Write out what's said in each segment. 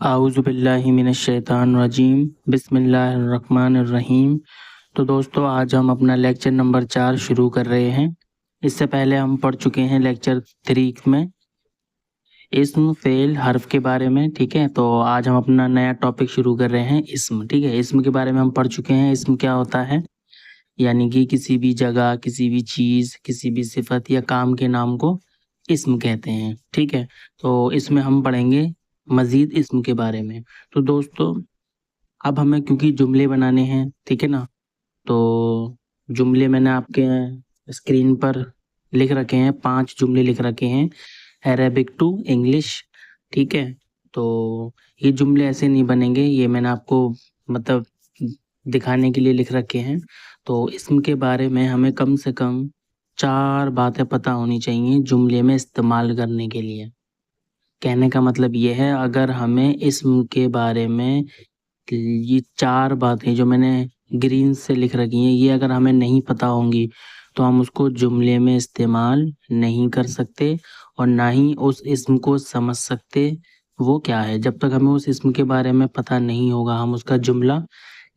اعوذ باللہ من الشیطان الرجیم بسم اللہ الرحمن الرحیم۔ تو دوستو آج ہم اپنا لیکچر نمبر 4 شروع کر رہے ہیں۔ اس سے پہلے ہم پڑھ چکے ہیں لیکچر 3 میں اسم فعل حرف کے بارے میں، ٹھیک ہے۔ تو آج ہم اپنا نیا ٹاپک شروع کر رہے ہیں اسم، ٹھیک ہے۔ اسم کے بارے میں ہم پڑھ چکے ہیں، اسم کیا ہوتا ہے، یعنی کہ کسی بھی جگہ، کسی بھی چیز، کسی بھی صفت یا کام کے نام کو اسم کہتے ہیں، ٹھیک ہے۔ تو اس میں ہم پڑھیں گے مزید اسم کے بارے میں۔ تو دوستو اب ہمیں کیونکہ جملے بنانے ہیں، ٹھیک ہے نا، تو جملے میں نے آپ کے اسکرین پر لکھ رکھے ہیں، 5 جملے لکھ رکھے ہیں عربک ٹو انگلش، ٹھیک ہے۔ تو یہ جملے ایسے نہیں بنیں گے، یہ میں نے آپ کو مطلب دکھانے کے لیے لکھ رکھے ہیں۔ تو اسم کے بارے میں ہمیں کم سے کم 4 باتیں پتہ ہونی چاہیے جملے میں استعمال کرنے کے لیے۔ کہنے کا مطلب یہ ہے، اگر ہمیں اسم کے بارے میں یہ 4 باتیں جو میں نے گرین سے لکھ رکھی ہیں، یہ اگر ہمیں نہیں پتہ ہوں گی تو ہم اس کو جملے میں استعمال نہیں کر سکتے اور نہ ہی اس اسم کو سمجھ سکتے وہ کیا ہے۔ جب تک ہمیں اس اسم کے بارے میں پتہ نہیں ہوگا ہم اس کا جملہ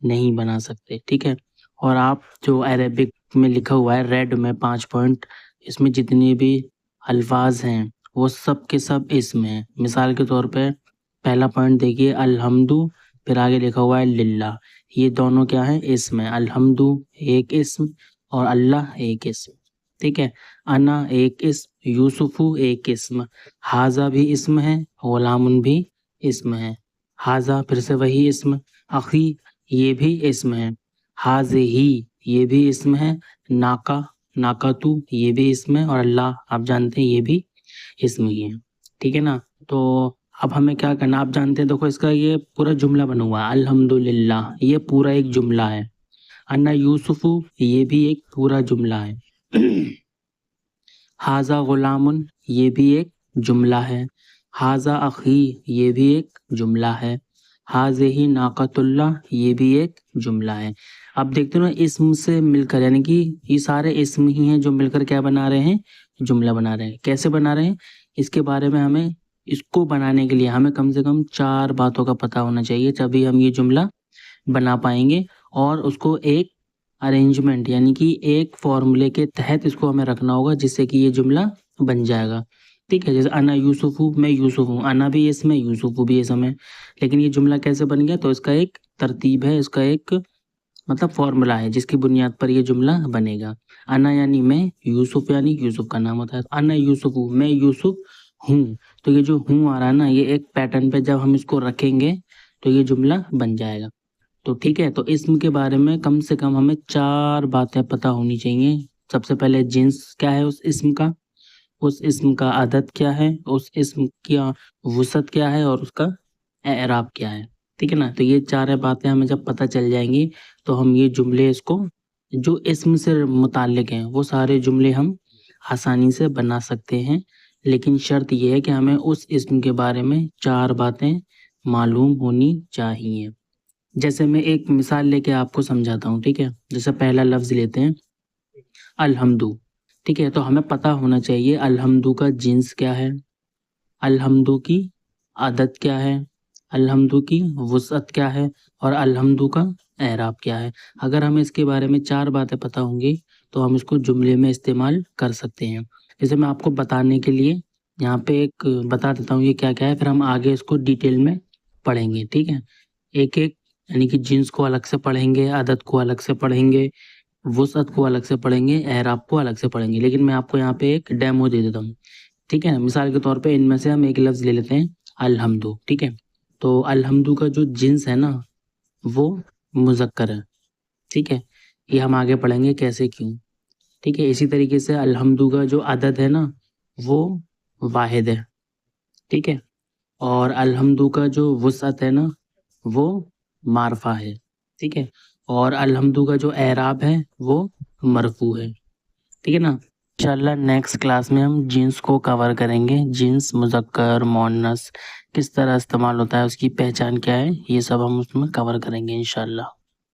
نہیں بنا سکتے، ٹھیک ہے۔ اور آپ جو عربک میں لکھا ہوا ہے ریڈ میں 5 پوائنٹ، اس میں جتنے بھی الفاظ ہیں وہ سب کے سب اسم ہیں۔ مثال کے طور پہ پہلا پوائنٹ دیکھیے الحمد، پھر آگے لکھا ہوا ہے للہ، یہ دونوں کیا ہیں، اسم ہیں۔ الحمد ایک اسم اور اللہ ایک اسم، ٹھیک ہے۔ انا ایک اسم، یوسف ایک اسم، حاذا بھی اسم ہے، غلام بھی اسم ہے۔ حاذا پھر سے وہی اسم، اخی یہ بھی اسم ہے، حاذہی یہ بھی اسم ہے، ناقہ ناقتو یہ بھی اسم ہے، اور اللہ آپ جانتے ہیں یہ بھی اسم ہی ہے، ٹھیک ہے نا۔ تو اب ہمیں کیا کرنا، آپ جانتے ہیں، دیکھو اس کا یہ پورا جملہ بنا ہوا ہے، الحمدللہ یہ پورا ایک جملہ ہے۔ انا یوسف یہ بھی ایک پورا جملہ ہے۔ حاذا غلام یہ بھی ایک جملہ ہے۔ حاذا اخی یہ بھی ایک جملہ ہے۔ حاذہ ناقۃ اللہ یہ بھی ایک جملہ ہے۔ اب دیکھتے ہو نا، اسم سے مل کر، یعنی کہ یہ سارے اسم ہی ہیں جو مل کر کیا بنا رہے ہیں، جملہ بنا رہے ہیں۔ کیسے بنا رہے ہیں، اس کے بارے میں ہمیں، اس کو بنانے کے لیے ہمیں کم سے کم 4 باتوں کا پتہ ہونا چاہیے، تبھی ہم یہ جملہ بنا پائیں گے۔ اور اس کو ایک ارینجمنٹ، یعنی کہ ایک فارمولے کے تحت اس کو ہمیں رکھنا ہوگا، جس سے کہ یہ جملہ بن جائے گا، ٹھیک ہے۔ جیسے انا یوسف میں یوسف ہوں، انا بھی اسم ہے، یوسف بھی اسم ہے، لیکن یہ جملہ کیسے بن گیا، تو اس کا ایک ترتیب ہے، اس کا ایک مطلب فارمولہ ہے جس کی بنیاد پر یہ جملہ بنے گا۔ انا یعنی میں، یوسف یعنی یوسف کا نام ہوتا ہے، انا یوسف میں یوسف ہوں، تو یہ جو ہوں آ رہا ہے نا، یہ ایک پیٹرن پہ جب ہم اس کو رکھیں گے تو یہ جملہ بن جائے گا، تو ٹھیک ہے۔ تو اسم کے بارے میں کم سے کم ہمیں 4 باتیں پتہ ہونی چاہیے۔ سب سے پہلے جنس کیا ہے اس اسم کا، اس اسم کا عدد کیا ہے، اس اسم کی وسعت کیا ہے، اور اس کا اعراب کیا ہے، ٹھیک ہے نا۔ تو یہ 4 باتیں ہمیں جب پتہ چل جائیں گی تو ہم یہ جملے، اس کو جو اسم سے متعلق ہیں وہ سارے جملے ہم آسانی سے بنا سکتے ہیں، لیکن شرط یہ ہے کہ ہمیں اس اسم کے بارے میں 4 باتیں معلوم ہونی چاہیے۔ جیسے میں ایک مثال لے کے آپ کو سمجھاتا ہوں، ٹھیک ہے۔ جیسے پہلا لفظ لیتے ہیں الحمد، ٹھیک ہے۔ تو ہمیں پتہ ہونا چاہیے الحمد کا جنس کیا ہے، الحمد کی عدد کیا ہے، الحمد کی وسعت کیا ہے، اور الحمد کا اعراب کیا ہے۔ اگر ہمیں اس کے بارے میں 4 باتیں پتہ ہوں گی تو ہم اس کو جملے میں استعمال کر سکتے ہیں۔ جیسے میں آپ کو بتانے کے لیے یہاں پہ ایک بتا دیتا ہوں یہ کیا کیا ہے، پھر ہم آگے اس کو ڈیٹیل میں پڑھیں گے، ٹھیک ہے۔ ایک ایک یعنی کہ جنس کو الگ سے پڑھیں گے، عدد کو الگ سے پڑھیں گے، وسعت کو الگ سے پڑھیں گے، اعراب کو الگ سے پڑھیں گے، لیکن میں آپ کو یہاں پہ ایک ڈیمو دے دیتا ہوں، ٹھیک ہے۔ مثال کے طور پہ ان میں سے ہم ایک لفظ لے لیتے ہیں الحمد، ٹھیک ہے۔ تو الحمد کا جو جنس ہے نا وہ مذکر ہے، ٹھیک ہے۔ یہ ہم آگے پڑھیں گے کیسے، کیوں، ٹھیک ہے۔ اسی طریقے سے الحمد کا جو عدد ہے نا وہ واحد ہے، ٹھیک ہے۔ اور الحمد کا جو وسعت ہے نا وہ معرفہ ہے، ٹھیک ہے۔ اور الحمد کا جو اعراب ہے وہ مرفوع ہے، ٹھیک ہے نا۔ انشاءاللہ نیکسٹ کلاس میں ہم جنس کو کور کریں گے، جنس مذکر مؤنث کس طرح استعمال ہوتا ہے، اس کی پہچان کیا ہے، یہ سب ہم اس میں کور کریں گے انشاءاللہ۔